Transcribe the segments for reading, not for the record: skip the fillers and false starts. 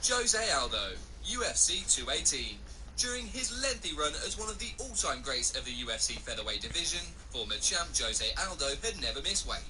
Jose Aldo, UFC 218. During his lengthy run as one of the all-time greats of the UFC featherweight division, former champ Jose Aldo had never missed weight.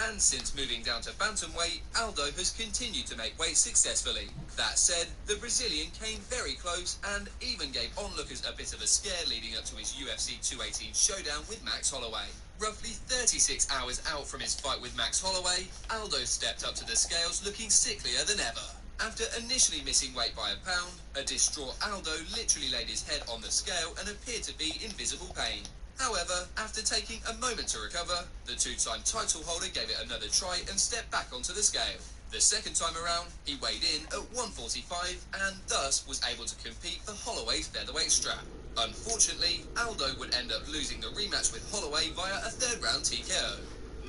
And since moving down to bantamweight, Aldo has continued to make weight successfully. That said, the Brazilian came very close and even gave onlookers a bit of a scare leading up to his UFC 218 showdown with Max Holloway. Roughly 36 hours out from his fight with Max Holloway, Aldo stepped up to the scales looking sicklier than ever. After initially missing weight by a pound, a distraught Aldo literally laid his head on the scale and appeared to be in visible pain. However, after taking a moment to recover, the two-time title holder gave it another try and stepped back onto the scale. The second time around, he weighed in at 145 and thus was able to compete for Holloway's featherweight strap. Unfortunately, Aldo would end up losing the rematch with Holloway via a third-round TKO.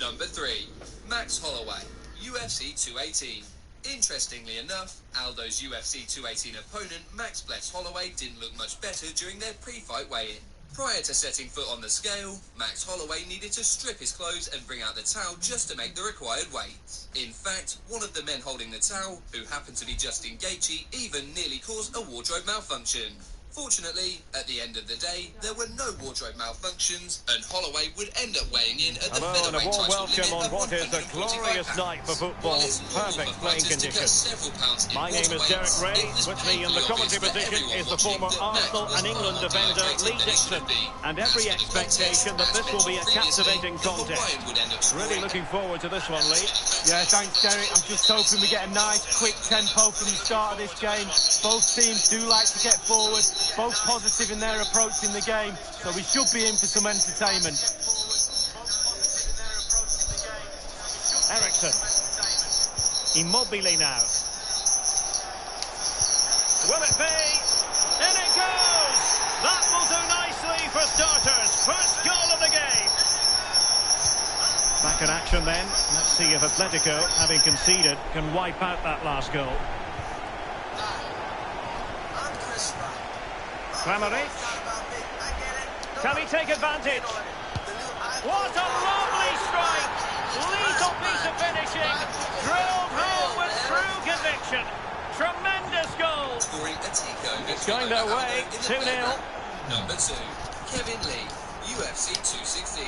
Number 3. Max Holloway, UFC 218. Interestingly enough, Aldo's UFC 218 opponent Max Bless Holloway didn't look much better during their pre-fight weigh-in. Prior to setting foot on the scale, Max Holloway needed to strip his clothes and bring out the towel just to make the required weight. In fact, one of the men holding the towel, who happened to be Justin Gaethje, even nearly caused a wardrobe malfunction. Fortunately, at the end of the day, there were no wardrobe malfunctions, and Holloway would end up weighing in at the featherweight title limit on of what is a glorious night for football. Perfect playing conditions. My name is Derek Ray. With me in the commentary position is the former Arsenal and England defender Lee Dixon. And every expectation that this will be a captivating contest. Really looking forward to this one, Lee. Yeah, thanks, Derek. I'm just hoping we get a nice, quick tempo from the start of this game. Both teams do like to get forward. Both positive in their approach in the game, so we should be in for some entertainment. Ericsson. Immobile now. Will it be? In it goes! That will do nicely for starters. First goal of the game. Back in action then. Let's see if Atletico, having conceded, can wipe out that last goal. Kramaric. Can he take advantage? What a lovely strike! Lethal piece of finishing. Drilled home with true conviction. Tremendous goal. It's going their way. 2-0. Number 2. Kevin Lee, UFC 216.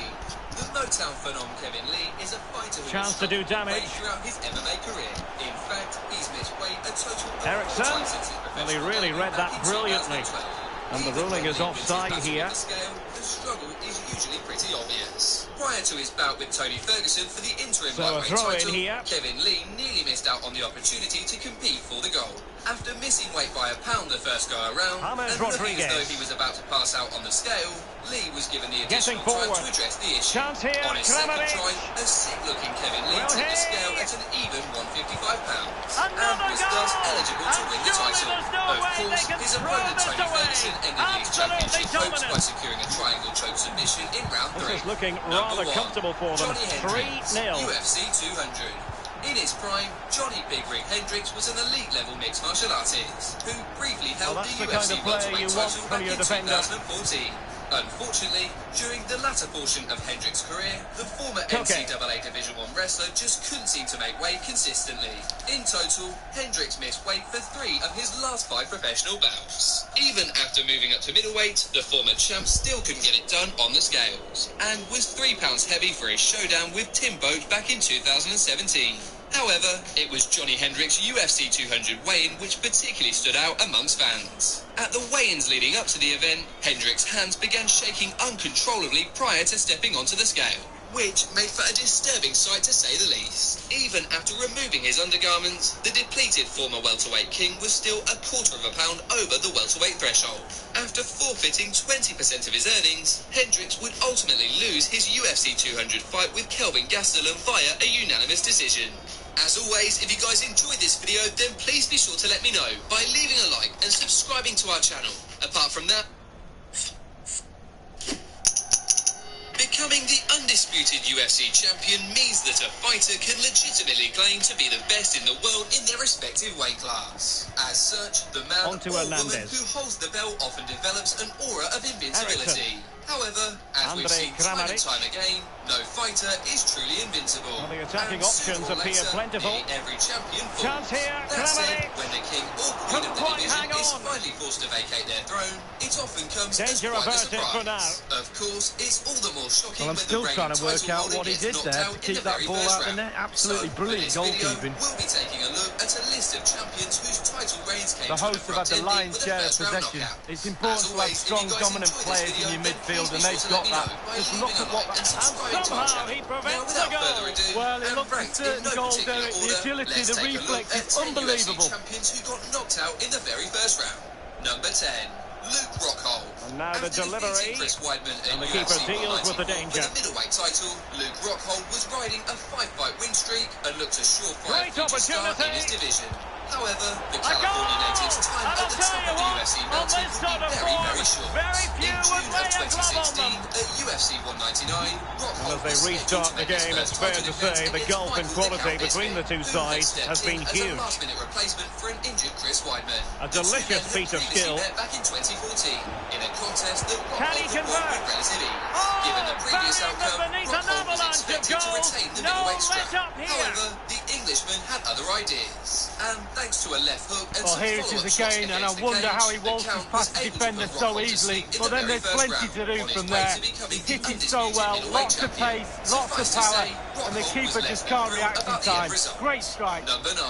The Motown phenom Kevin Lee is a fighter who Chance to do damage throughout his MMA career. In fact, he's missed weight a total of Ericsson. 4 times since his Well, he professional really read that brilliantly. And the ruling is offside here. The struggle is usually pretty obvious. Prior to his bout with Tony Ferguson for the interim So a lightweight throw in title, here. Kevin Lee nearly missed out on the opportunity to compete for the gold. After missing weight by a pound the first go around, James and looking Rodriguez. as though he was about to pass out on the scale, Lee was given the additional time to address the issue. Chance here, On his second Kramaric. try, a sick-looking Kevin Lee Will took the he? scale at an even 155 pounds, and Another was thus goal! eligible to And win the surely title. there's no Of way they course, can his throw opponent this Tony away. Ferguson ended his Absolutely championship hopes by dominant. securing a triangle choke submission in round 3. This is looking Number rather 1, comfortable for them. Johnny Hendricks, 3-0. UFC 200. In his prime, Johnny Big Rig Hendricks was an elite-level mixed martial artist who briefly held Well, the that's the UFC kind of player welterweight you want title from back your in defender. 2014. Unfortunately, during the latter portion of Hendricks' career, the former Okay. NCAA Division I wrestler just couldn't seem to make weight consistently. In total, Hendricks missed weight for 3 of his last 5 professional bouts. Even after moving up to middleweight, the former champ still couldn't get it done on the scales, and was 3 pounds heavy for his showdown with Tim Boat back in 2017. However, it was Johnny Hendricks' UFC 200 weigh-in which particularly stood out amongst fans. At the weigh-ins leading up to the event, Hendricks' hands began shaking uncontrollably prior to stepping onto the scale, which made for a disturbing sight to say the least. Even after removing his undergarments, the depleted former welterweight king was still a quarter of a pound over the welterweight threshold. After forfeiting 20% of his earnings, Hendricks would ultimately lose his UFC 200 fight with Kelvin Gastelum via a unanimous decision. As always, if you guys enjoyed this video, then please be sure to let me know by leaving a like and subscribing to our channel. Apart from that, becoming the undisputed UFC champion means that a fighter can legitimately claim to be the best in the world in their respective weight class. As such, the man or woman who holds the belt often develops an aura of invincibility. However, as we've seen time and time again, no fighter is truly invincible. Well, the attacking options appear plentiful. Every champion falls. Chance here, That said, Kramaric. when the king or forced to vacate their throne, it often comes as Danger quite a averted surprise. for now. Of course, it's all the more shocking Well, I'm when still the reigning trying to work title out holder what he gets did knocked there out to in keep the that very ball first out of the round. net. Absolutely brilliant for this video, goalkeeping. we'll be taking a look at a list of champions whose title reigns came The to an hosts have had abrupt the ending lion's with a share of first-round possession. knockout. It's important As to have always, if strong, you guys dominant enjoyed this players video, in your then midfield, please and be they've sure to let got me that. know by Just leaving look a at what like that... and subscribing to our Somehow channel. he Now, prevents the without goal. further ado, Well, it and looks a ranked in certain no goal, particular Derek. The order, agility, let's the take a look reflex at is 10 UFC unbelievable. champions who got knocked out in the very first round. Number 10, Luke Rockhold. And now the After delivery, defeating Chris Weidman at and the keeper UFC deals with the 194 danger. for the middleweight title, Luke Rockhold was riding a 5-fight win streak and looked a surefire Great future star in his opportunity. division. However, the A California goal! native's time And at I'll the tell top you of the what, UFC on mountain this would sort be of very, form, very short. very few In would June lay of a glove on 2016, them. at UFC 199, And Rockhold as they was scheduled restart to the make his game, first it's fair title to defense say the against gulf in Michael quality "The Cow" between the two Bisping, who had sides stepped has been in as a huge. last-minute replacement for an injured Chris Weidman. A The two delicious men had feat of previously skill. met back in 2014 in a contest that Can he Rockhold had won convert? with relative ease. Oh, Given the previous burying them outcome, beneath an Rockhold was avalanche of expected to goals. retain the No middleweight let strap. up here. However, the Englishman had other ideas, and thanks to a left hook and Well, some here it follow-up is shots again, and I against the wonder cage, how he the waltzes Count was past the able to defender put so Rockhold to easily. sleep in But the then very there's first plenty round, to do on his from way there. to becoming He's the hit it so undisputed well, middleweight lots of champion. pace, lots of Suffice to power, say, and the Rockhold keeper was just left can't thrilled react in about the end time. result. Great strike. Number 9,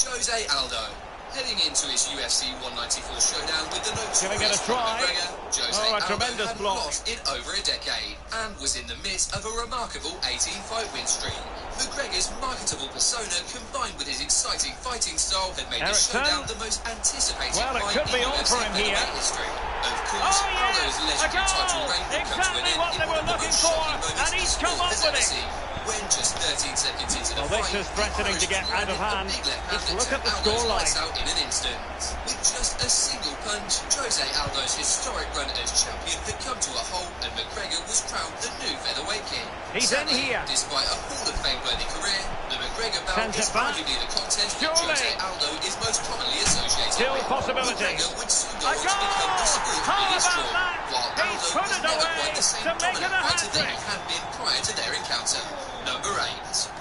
Jose Aldo. Heading into his UFC 194 showdown with the Giving it a notorious try. Conor McGregor, Jose Oh, a Aldo tremendous hadn't block. lost in over a decade and was in the midst of a remarkable 18-fight win streak. McGregor's marketable persona combined with his exciting fighting style had made the Ericsson. showdown the most anticipated Well, it fight could be in all UFC for him here. featherweight history. Of course, Oh, yes, Aldo's a legendary title goal! reign would come to an Exactly end what in they one were of the looking most for, shocking moments and he's come sport up has with ever it. seen. When just 13 seconds into the Well, fight, this is threatening to get out of hand. Just look at the scoreline. out in an instant. With just a single punch, Jose Aldo's historic run as champion had come to a halt, and McGregor was crowned the new featherweight king. He's in Sadly, here. despite a Hall of Fame-worthy career, the McGregor bout Sends is it back. arguably the contest that Surely. Jose Aldo is most commonly associated Still with. possibility. McGregor would soon go A on to become the goal! sport's How biggest about draw, that? while He's Aldo put was it never away quite the same to make it dominant a fighter that he hat-trick. had been prior to their encounter. Number 8,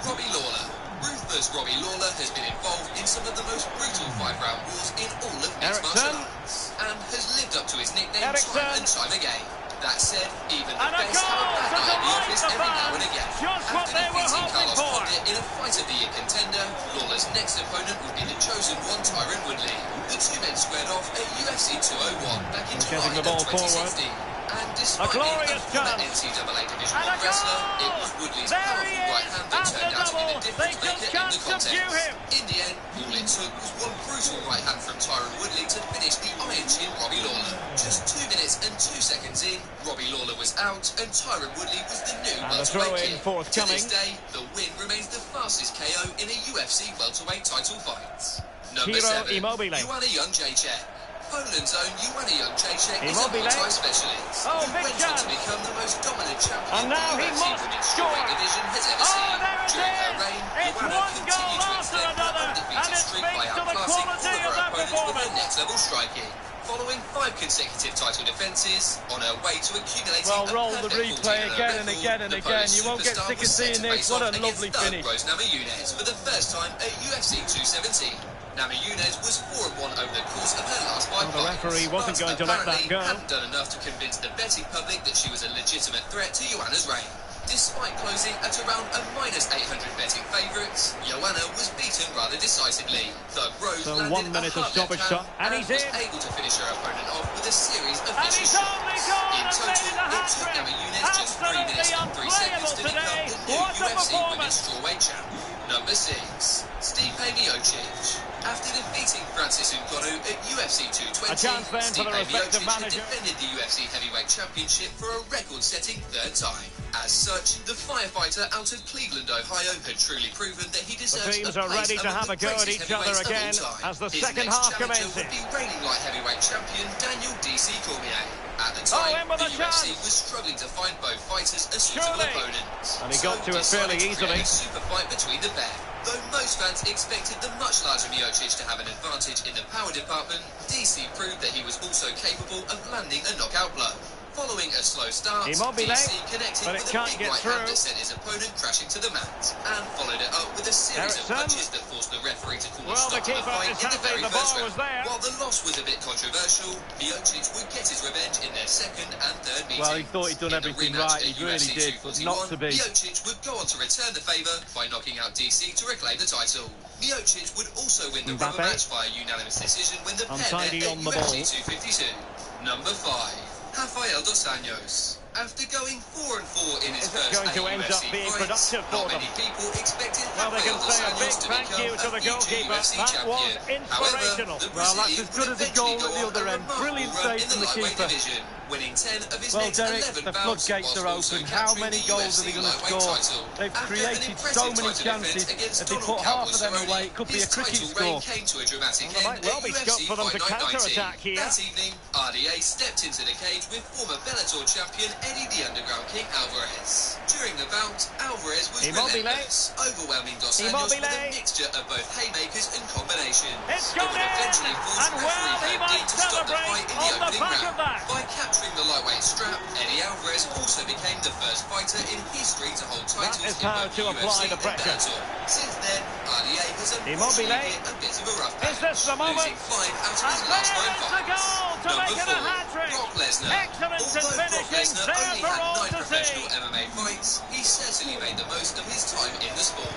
Robbie Lawler. Ruthless Robbie Lawler has been involved in some of the most brutal 5-round wars in all of mixed martial Ericsson. arts, and has lived up to his nickname Ericsson. time and time again. That said, even the And a best have a goal bad to night at the delight office the every now fans. and again. Just what After they were defeating hoping Carlos for. Condit in a fight of the year contender, Lawler's next opponent would be the chosen one, Tyron Woodley. The two men squared off at UFC 201 back in They're July getting the of ball forward. 2016. And despite being glorious a former chance. NCAA Division And a 1 wrestler, it goal! was Woodley's There powerful he is, right hand that at turned the out to be the double. They difference just maker in can't the contest. subdue him. In the end, all it took was one brutal right hand from Tyron Woodley to finish the Iron Chin Robbie Lawler. Just 2 minutes and 2 seconds in, Robbie Lawler was out, and Tyron Woodley was the new And the welterweight throw-in king. forthcoming. To this day, the win remains the fastest KO in a UFC welterweight title fight. Number Hero 7, Immobile. Joanna Jędrzejczyk. Poland's own Joanna Jędrzejczyk is a Immobile. Muay Thai specialist Oh, who big went on chance. to become the most dominant champion And now the he UFC must women's score. strawweight division has ever Oh, seen. there it During her is. reign, It's Joanna one goal continued to after extend her another, undefeated and it streak by speaks to the outclassing all quality of of her that opponents with her performance. next-level striking. Following 5 consecutive title defences, on her way to accumulating Well, a roll the perfect 14 replay on her again and record, again and the again. Polish You won't get superstar sick of was set seeing to this. face What off a lovely against thug finish. Rose Namajunas for the first time at UFC 217. Namajunas was 4-1 over the course of her last 5 Well, the fights, referee wasn't but going to let that apparently go. hadn't done enough to convince the betting public that she was a legitimate threat to Joanna's reign. Despite closing at around a -800 betting favourites, Joanna was beaten rather decisively. Thug Rose So landed 1 minute a of hard stoppage left hand time, and he's was in. able to finish her opponent off with a series of And vicious he's only shots. gone In and total, made it a it took hat-trick. Namajunas just 3 minutes and 3 seconds to become Absolutely the new unplayable today. What a UFC performance. Women's Strawweight Champ. Number 6, Stipe Miocic. After defeating Francis Ngannou at UFC 220, A chance then for Stipe the respective Miocic had manager. defended the UFC Heavyweight Championship for a record-setting 3rd time. As such, the firefighter out of Cleveland, Ohio, had truly proven that he The deserves teams a are place ready to among have the a go at greatest each other heavyweights of again all time. as the His second next half challenger commences. would be reigning light heavyweight champion Daniel DC Cormier. At the Oh, time, in with the a UFC chance. was struggling to find both fighters a suitable Surely. opponents. And he got to it fairly decided to create easily. a super fight between the pair. Though most fans expected the much larger Miocic to have an advantage in the power department, DC proved that he was also capable of landing a knockout blow. Following a slow start, Immobile, DC connected but it with a can't big get right hand through. that sent his opponent crashing to the mat, and followed it up with a series of punches that forced the referee to call a stop to the fight in the very first round. While the loss was a bit controversial, Miocic would get his revenge in their second and third meetings. Well, he thought he'd done everything right, he really did, but not to be. Miocic would go on to return the favour by knocking out DC to reclaim the title. Miocic would also win the rubber match via unanimous decision when the pair met at UFC 252. Number 5, Rafael dos Anjos. After going 4-4 in his first going to end up UFC being fights, productive for not them. many people expected Well, they Rafael can dos say a big Anjos to thank you become to the a future goalkeeper. UFC That champion. was inspirational. However, the Well, that's Brazilian as good would as a eventually goal go at the on other a end. Brilliant remarkable run save in the from the lightweight keeper. division, winning 10 of his Well, next Derek, 11 the bouts, floodgates whilst are also open. How capturing many the goals are they UFC going to lightweight score? title. They've After an created impressive so many title chances. defense against If they Donald put half Cowboy of them Cerrone, away, it could be a his cricket title score. reign came to a dramatic Well, there end might well at be UFC scope for them to Fight Night 90. counter-attack here. That evening, RDA stepped into the cage with former Bellator champion Eddie the Underground King Alvarez. During the bout, Alvarez was relentless, overwhelming dos Anjos with a mixture of both haymakers and combination. It's It gone would eventually in, force and referee well, he Herb Dean might to stop the celebrate fight in the on the opening back of round. that. By capturing the lightweight strap, Eddie Alvarez also became the first fighter in history to hold titles That is in how both to the apply UFC the and pressure. Bellator. Since then, RDA has Immobile. unfortunately hit a bit of a rough patch, Is this the moment? losing 5 out of And his last 9 there is the fights. goal to Number make it 4, a hat-trick. Brock Lesnar. Excellent in Although Brock finishing, Lesnar there only for had all 9 to professional see. MMA fights, he certainly made the most of his time in the sport.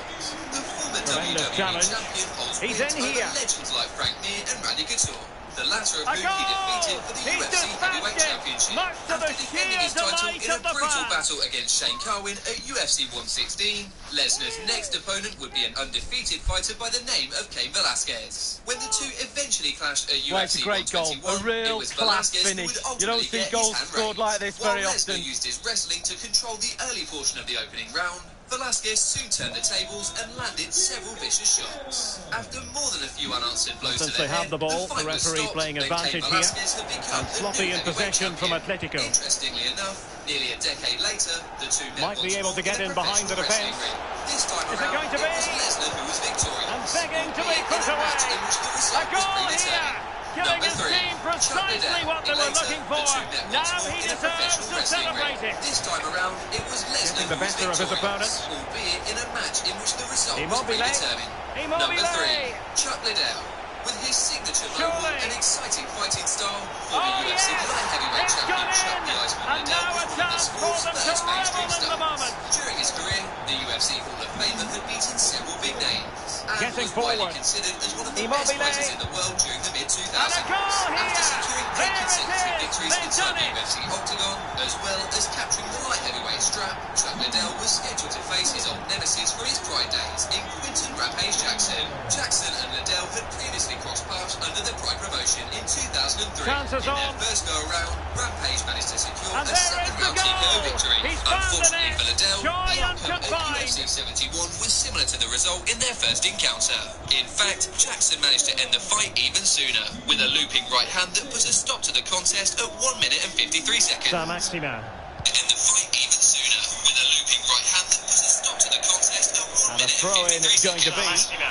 The former Tremendous WWE challenge. champion holds He's wins in over here. legends like Frank Mir and Randy Couture, the latter of A whom he goal! defeated for the He's UFC Heavyweight dispatched it, Championship much to after the defending sheer his title delight in a of the brutal fans. battle against Shane Carwin at UFC 116. Lesnar's next opponent would be an undefeated fighter by the name of Cain Velasquez. When the two eventually clashed at Well, it's a UFC great goal, 121, a real it was class Velasquez who finish. would You don't ultimately see get goals his hand scored raised. like this While very Lesnar often. used his wrestling to control the early portion of the opening round, Velasquez soon turned the tables and landed several vicious shots. After more than a few unanswered blows Since to they the have head, the ball, fight the was referee stopped, playing then Cain advantage here. Velasquez had become And the sloppy new in heavyweight possession from champion. Atletico. Interestingly enough, nearly a decade later, the two met Might be once able more to get in a in behind the professional defence. wrestling ring. This time Is it around, going to be? was Lesnar who was victorious. And begging to be albeit put in a match away. in which the A result was goal predetermined. here, giving Number his 3, team precisely what they were looking for. Now he deserves to celebrate it. This time around, it was Lesnar Getting the who was better of his opponent. victorious, albeit in a match in which the result was Immobile. predetermined. Immobile. Number 3, Chuck Liddell. With his signature mobile Surely. and exciting fighting style, former Oh, UFC yes. light heavyweight It's champion gone Chuck in. the Iceman And Liddell now was a one of the chance for sport's them to first mainstream revel in the stars. moment. During his career, the UFC Hall of Famer had beaten several big names and Getting was widely forward. considered as one of the Immobile. best fighters in the world during the mid-2000s. And a goal After here. securing 8 There it consecutive is. victories They've inside done the it. UFC octagon, as well as capturing the light heavyweight strap, Chuck Liddell was scheduled to face his old nemesis from his Pride days in Quinton Rampage Jackson. Jackson and Liddell had previously crossed paths under the Pride promotion in 2003. Chances In on. their first go-around, Rampage managed to secure And a there is second the round TKO goal. victory. He's found the Unfortunately net. for Liddell, Joy the outcome at unconfined. UFC 71 was similar to the result in their first encounter. In fact, Jackson managed to end the fight even sooner, with a looping right hand that put a stop to the contest at 1 minute and 53 seconds. Saint-Maximin. End the fight even sooner, with a looping right hand that put a stop to the contest at 1 And a minute throw in and 53 it's going to be. seconds. End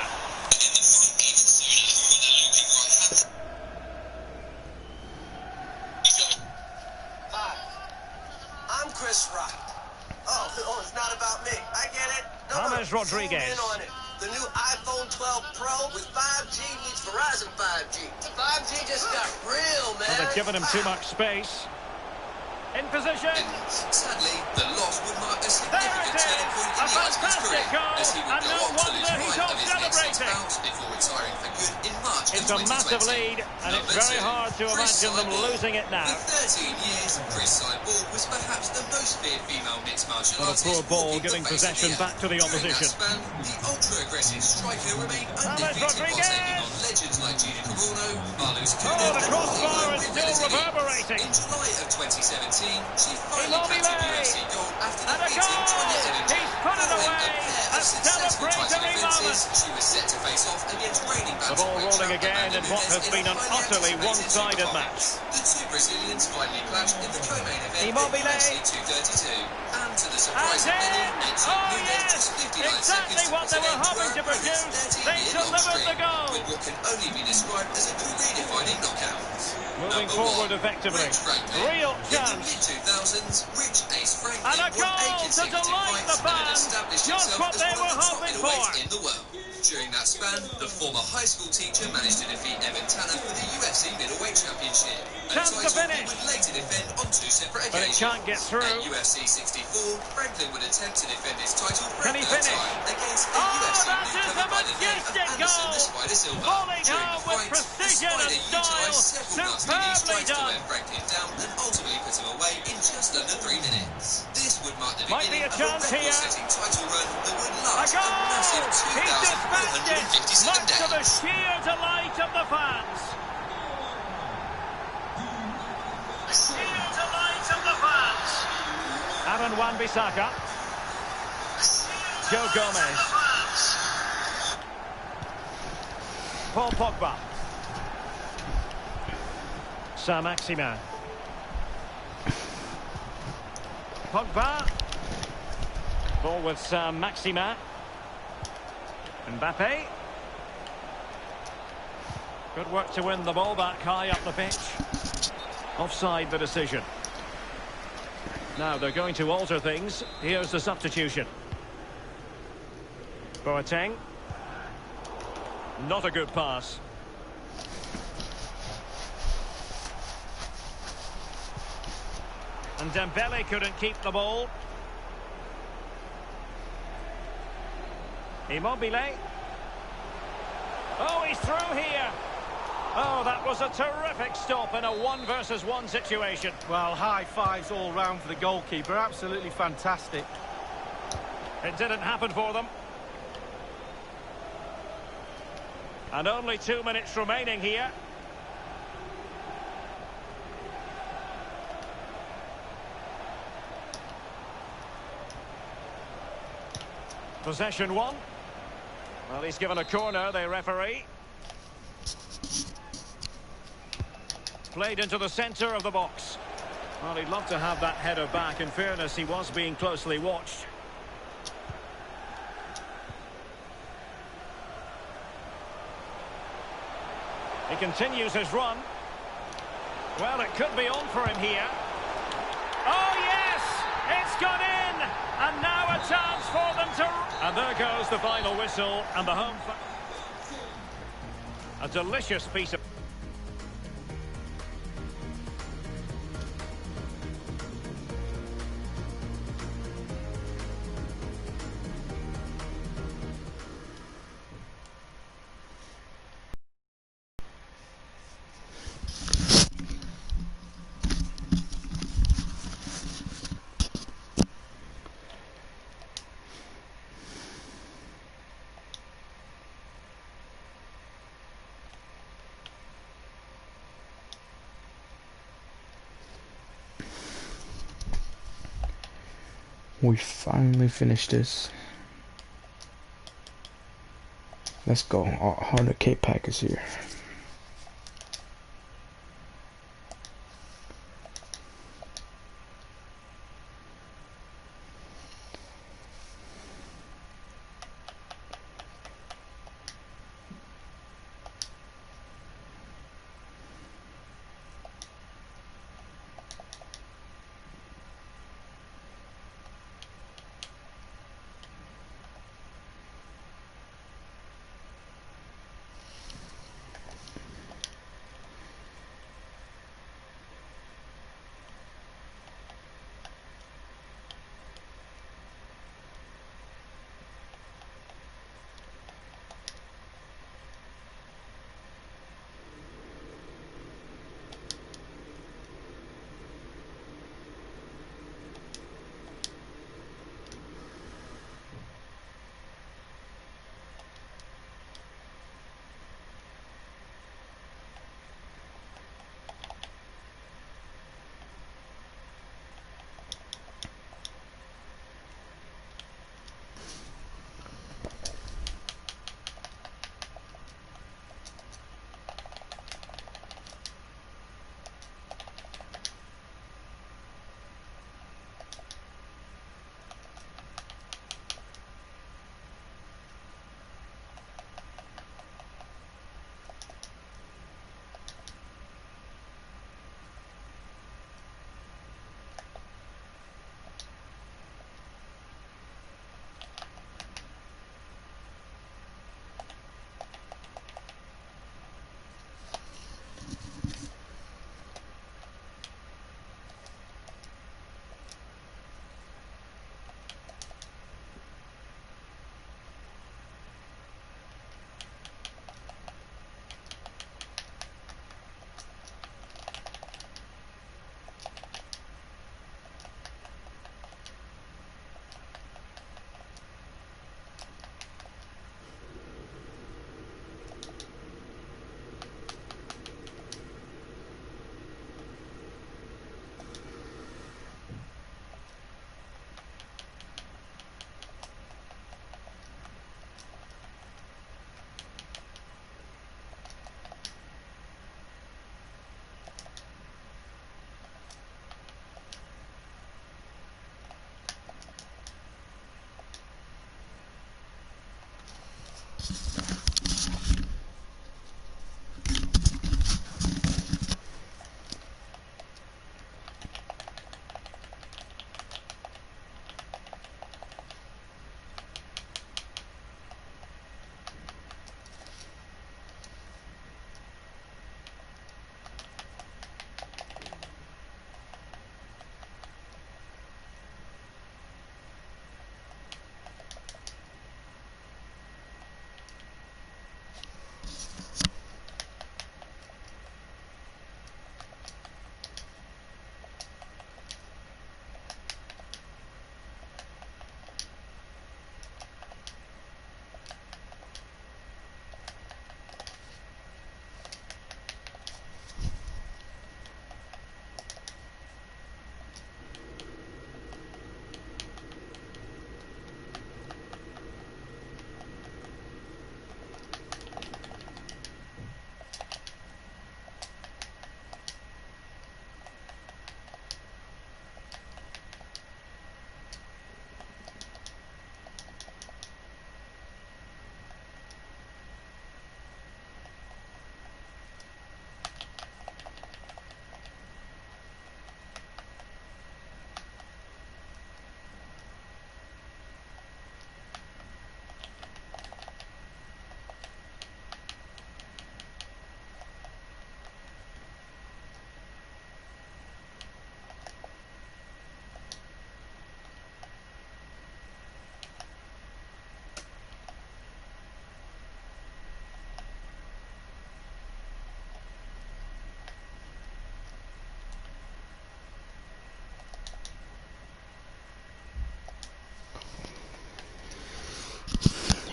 the fight even sooner, with a looping right hand. Hi, I'm Chris Rock. Oh, it's not about me. I get it. James Rodriguez. Zoom in on it. The new iPhone 12 Pro with 5G meets Verizon 5G. 5G just got real, man. Well, they've given him too much space. In position. Sadly, the loss would mark a There significant it is. turning point in A the Iceman's fantastic career, goal. as he would And go no on to wonder lose he's 5 off of his next 6 celebrating. bouts before retiring for good in March It's of a massive 2020. lead, and it's Number very 2, hard to Chris imagine them Cyborg. losing it now. For 13 years, Chris Cyborg was perhaps the most feared female mixed martial But a artist poor ball walking the giving face of possession the back to the earth. During opposition. that span, the ultra-aggressive striker remained undefeated while Rodriguez. taking on legends like Gina Carano, Marlus Kunin, Oh, the and crossbar Hollywood is with still relatively. reverberating. In July of 2017, she finally Immobile. captured UFC gold after And a defeating goal. Tonya Evinger. He's put it Following away. a pair A of successful title celebratory defences, moment. she was set to face off against reigning The ball bantamweight rolling champ again Amanda in what Nunes has in been a an highly utterly anticipated one-sided superfight. match. The two Brazilians finally clashed in the co-main event Immobile. at UFC 232, and to the surprise of many, it took Oh, Nunes yes. just 59 Exactly seconds to what put they an were end to hoping her to opponent's produce. 13-year They long delivered streak, the goal. with what can only be described as a career-defining knockout. Moving Number forward 1, effectively. Rich Franklin. Real In the chance. mid-2000s, 2000s, rich ace Franklin And a won 8 goal to consecutive delight the fights and had fans. established Just himself what as they one were of the top hoping middleweights for. in the world. During that span, the former high school teacher managed to defeat Evan Tanner for the UFC middleweight championship, a Chance to title he finish. would later defend on 2 separate But it occasions. can't get through. At UFC 64, Franklin would attempt to defend his title for Can a he third finish? time against a Oh, UFC that is newcomer a by the name of majestic Anderson goal. the Spider Silva. Falling During home the with fight, the precision Spider and style. utilised several nasty knee Superbly strikes to done. wear Franklin down and ultimately put him away in just under 3 minutes. This would mark the Might be beginning a of chance a here. record-setting title run that would A last a massive goal! He's dispatched it, 2,457 much to the days. sheer delight of the fans. Sheer delight of the fans. Aaron Wan-Bissaka. Joe Gomez. Paul Pogba. Saint-Maximin. Pogba. Ball with Saint-Maximin. Mbappe. Good work to win the ball back high up the pitch. Offside the decision. Now they're going to alter things. Here's the substitution. Boateng. Not a good pass. And Dembele couldn't keep the ball. Immobile. Oh, he's through here. Oh, that was a terrific stop in a 1-versus-1 situation. Well, high fives all round for the goalkeeper. Absolutely fantastic. It didn't happen for them. And only 2 minutes remaining here. Possession one. Well, he's given a corner, the referee. Played into the centre of the box. Well, he'd love to have that header back. In fairness, he was being closely watched. He continues his run. Well, it could be on for him here. Oh, yes! It's gone in! And now a chance for them to... And there goes the final whistle and the home... A delicious piece of... We finally finished this. Let's go. 100k pack is here.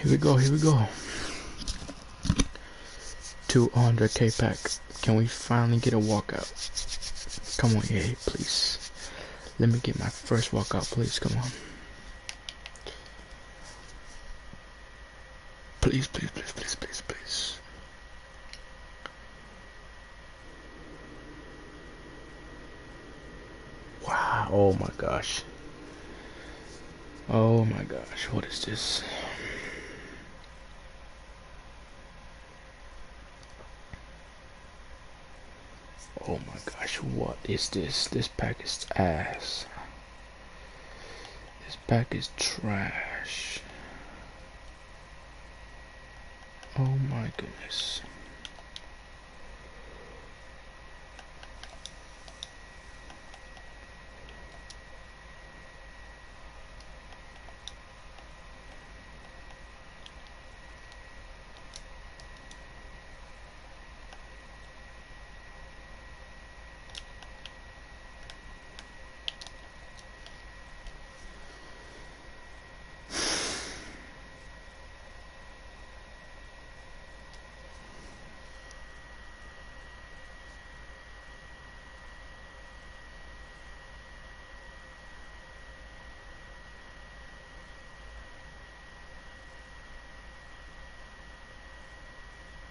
Here we go, here we go. 200k pack. Can we finally get a walkout? Come on, EA, please. Let me get my first walkout, please. Come on. Please, please, please, please, please, please. Wow, oh my gosh. Oh my gosh, what is this? Oh my gosh, what is this? This pack is ass. This pack is trash. Oh my goodness.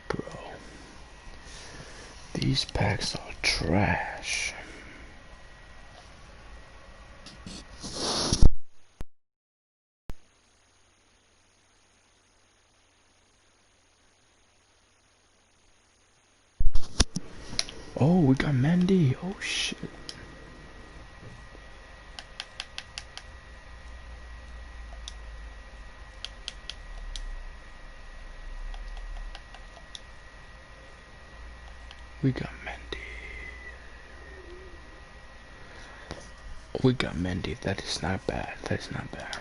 Bro, these packs are trash. Oh, we got Mandy. Oh shit. We got Mandy. We got Mandy. That is not bad. That is not bad.